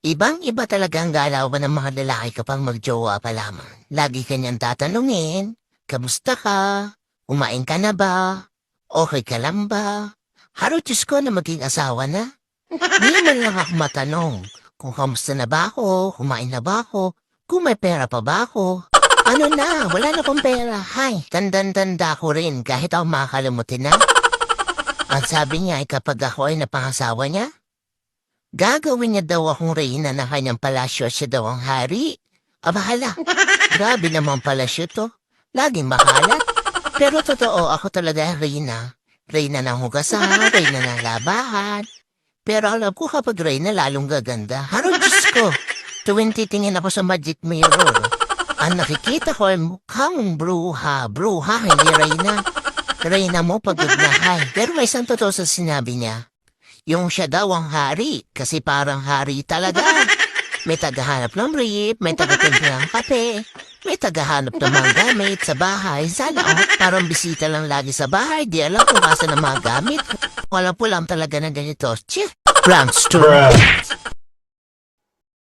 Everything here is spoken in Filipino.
Ibang-iba talaga ang galawan ng mga lalaki kapag magjowa pa lamang. Lagi kanyang tatanungin, kamusta ka? Kumain ka na ba? Okay ka lang ba? Haro Diyos ko na maging asawa na. Di man lang ako matanong kung kamusta na ba ako, kumain na ba ako, kung may pera pa ba ako. Ano na, wala na akong pera. Hay, tandan-tanda ko rin kahit ako makakalimutin na. Ang sabi niya ay kapag ako ay napangasawa niya, gagawin niya daw akong reyna na kanyang palasyo at siya daw ang hari. Abahala, grabe naman palasyo to. Laging makalat. Pero totoo, ako talaga ang reyna. Reyna ng hugasan, reyna ng labahan. Pero alam ko kapag reyna lalong gaganda. Haro Diyos ko, tuwing titingin ako sa magic mirror, ang nakikita ko ay mukhang bruha. Bruha, hindi reyna. Reyna mo pagod na hay. Pero may isang totoo sa sinabi niya. Yung siya daw ang hari, kasi parang hari talaga. May tagahanap ng brief, may tagatimpla ng kape, may tagahanap ng mga gamit sa bahay. Sana parang bisita lang lagi sa bahay, di alam kung kasa ng mga gamit. Wala po lang talaga na ganito. Cheer! Prankster!